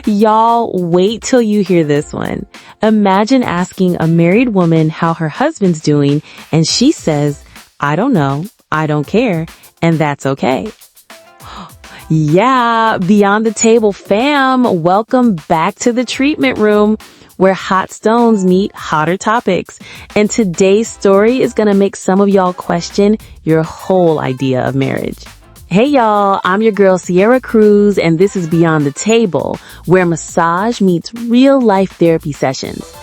Y'all, wait till you hear this one. Imagine asking a married woman how her husband's doing, and she says, I don't know, I don't care, and that's okay. Yeah, Beyond the Table fam, welcome back to the treatment room, where hot stones meet hotter topics. And today's story is gonna make some of y'all question your whole idea of marriage. Hey y'all, I'm your girl Sierra Cruz, and this is Beyond the Table, where massage meets real life therapy sessions.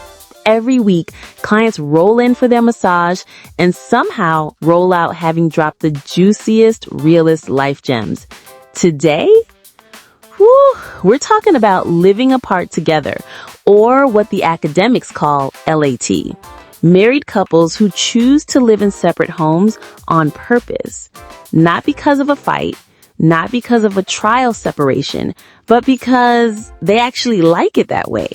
Every week, clients roll in for their massage and somehow roll out having dropped the juiciest, realest life gems. Today, we're talking about living apart together, or what the academics call LAT. Married couples who choose to live in separate homes on purpose. Not because of a fight, not because of a trial separation, but because they actually like it that way.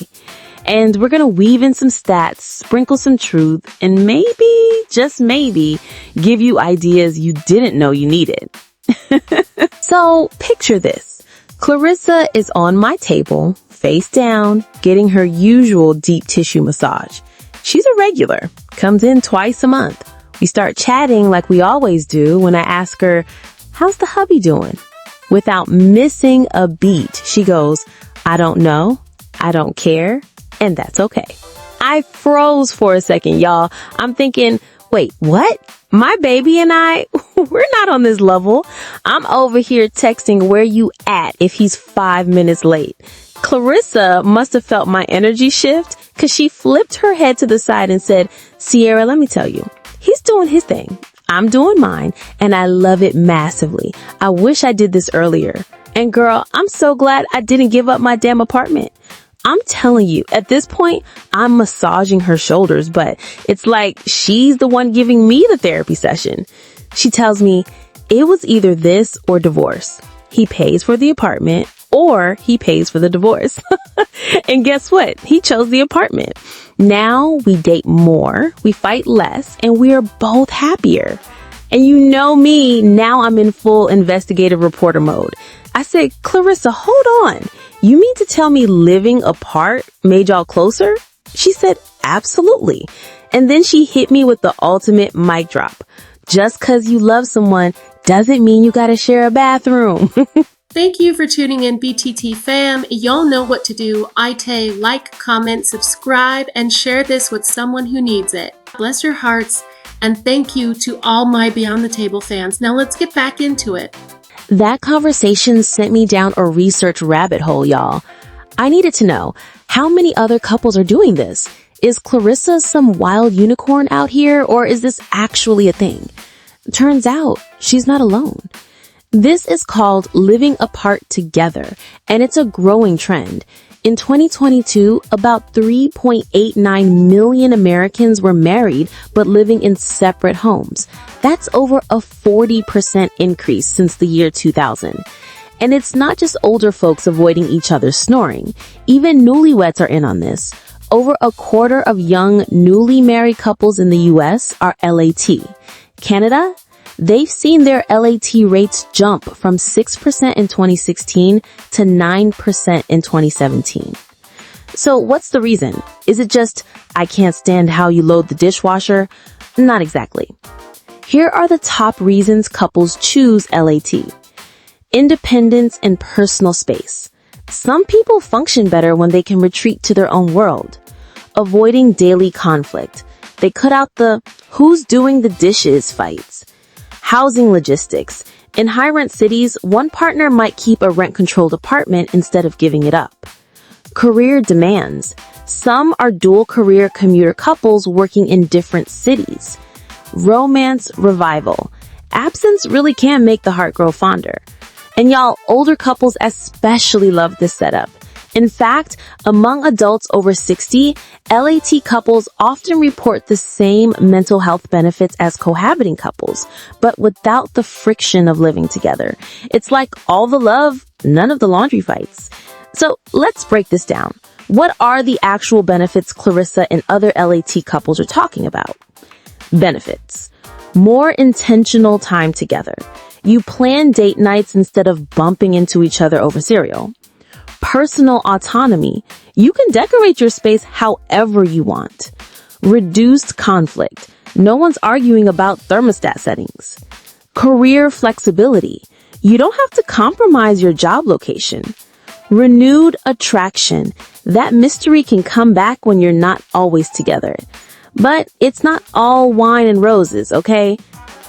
And we're gonna weave in some stats, sprinkle some truth, and maybe, just maybe, give you ideas you didn't know you needed. So picture this. Clarissa is on my table, face down, getting her usual deep tissue massage. She's a regular, comes in twice a month. We start chatting like we always do when I ask her, how's the hubby doing? Without missing a beat, she goes, I don't know, I don't care, and that's okay. I froze for a second, y'all. I'm thinking, wait, what? My baby and I, we're not on this level. I'm over here texting where you at if he's 5 minutes late. Clarissa must have felt my energy shift because she flipped her head to the side and said, Sierra, let me tell you, he's doing his thing. I'm doing mine, and I love it massively. I wish I did this earlier. And girl, I'm so glad I didn't give up my damn apartment. I'm telling you, at this point, I'm massaging her shoulders, but it's like she's the one giving me the therapy session. She tells me it was either this or divorce. He pays for the apartment or he pays for the divorce. And guess what? He chose the apartment. Now we date more, we fight less, and we are both happier. And you know me, now I'm in full investigative reporter mode. I said, Clarissa, hold on. You mean to tell me living apart made y'all closer? She said, absolutely. And then she hit me with the ultimate mic drop. Just 'cause you love someone doesn't mean you gotta share a bathroom. Thank you for tuning in, BTT fam. Y'all know what to do. Like, comment, subscribe, and share this with someone who needs it. Bless your hearts, and thank you to all my Beyond the Table fans. Now let's get back into it. That conversation sent me down a research rabbit hole, y'all. I needed to know, how many other couples are doing this? Is Clarissa some wild unicorn out here, or is this actually a thing? Turns out, she's not alone. This is called living apart together, and it's a growing trend. In 2022, about 3.89 million Americans were married but living in separate homes. That's over a 40% increase since the year 2000. And it's not just older folks avoiding each other's snoring. Even newlyweds are in on this. Over a quarter of young, newly married couples in the US are LAT. Canada? They've seen their LAT rates jump from 6% in 2016 to 9% in 2017. So what's the reason? Is it just, I can't stand how you load the dishwasher? Not exactly. Here are the top reasons couples choose LAT. Independence and personal space. Some people function better when they can retreat to their own world. Avoiding daily conflict. They cut out the who's doing the dishes fights. Housing logistics. In high-rent cities, one partner might keep a rent-controlled apartment instead of giving it up. Career demands. Some are dual-career commuter couples working in different cities. Romance revival. Absence really can make the heart grow fonder. And y'all, older couples especially love this setup. In fact, among adults over 60, LAT couples often report the same mental health benefits as cohabiting couples, but without the friction of living together. It's like all the love, none of the laundry fights. So let's break this down. What are the actual benefits Clarissa and other LAT couples are talking about? Benefits. More intentional time together. You plan date nights instead of bumping into each other over cereal. Personal autonomy. You can decorate your space however you want. Reduced conflict. No one's arguing about thermostat settings. Career flexibility. You don't have to compromise your job location. Renewed attraction. That mystery can come back when you're not always together. But it's not all wine and roses, okay?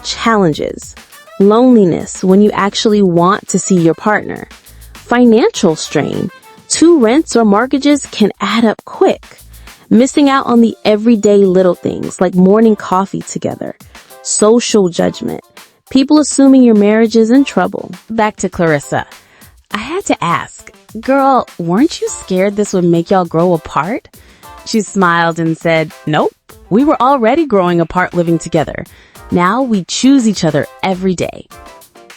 Challenges. Loneliness when you actually want to see your partner. Financial strain. 2 rents or mortgages can add up quick. Missing out on the everyday little things like morning coffee together. Social judgment. People assuming your marriage is in trouble. Back to Clarissa. I had to ask, girl, weren't you scared this would make y'all grow apart? She smiled and said, nope, we were already growing apart living together. Now we choose each other every day.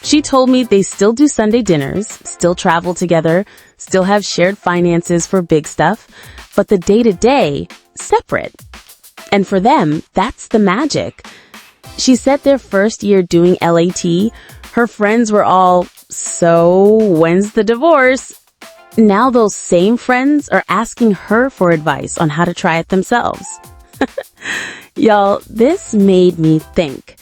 She told me they still do Sunday dinners, still travel together, still have shared finances for big stuff, but the day-to-day, separate. And for them, that's the magic. She said their first year doing LAT, her friends were all, so when's the divorce? Now those same friends are asking her for advice on how to try it themselves. Y'all, this made me think.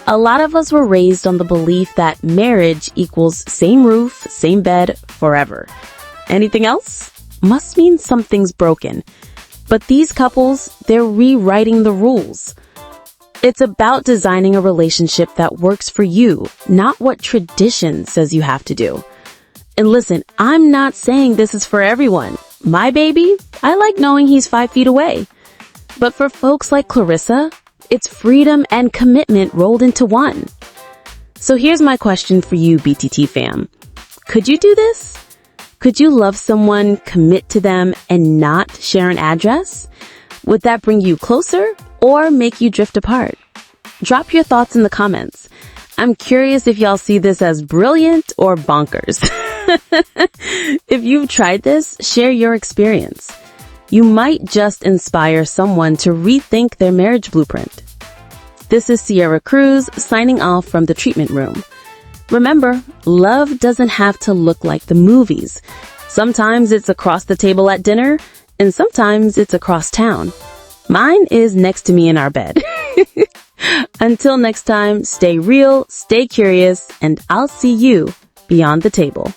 A lot of us were raised on the belief that marriage equals same roof, same bed, forever. Anything else? Must mean something's broken. But these couples, they're rewriting the rules. It's about designing a relationship that works for you, not what tradition says you have to do. And listen, I'm not saying this is for everyone. My baby, I like knowing he's 5 feet away. But for folks like Clarissa, it's freedom and commitment rolled into one. So here's my question for you, BTT fam. Could you do this? Could you love someone, commit to them, and not share an address? Would that bring you closer or make you drift apart? Drop your thoughts in the comments. I'm curious if y'all see this as brilliant or bonkers. If you've tried this, share your experience. You might just inspire someone to rethink their marriage blueprint. This is Sierra Cruz signing off from the treatment room. Remember, love doesn't have to look like the movies. Sometimes it's across the table at dinner, and sometimes it's across town. Mine is next to me in our bed. Until next time, stay real, stay curious, and I'll see you beyond the table.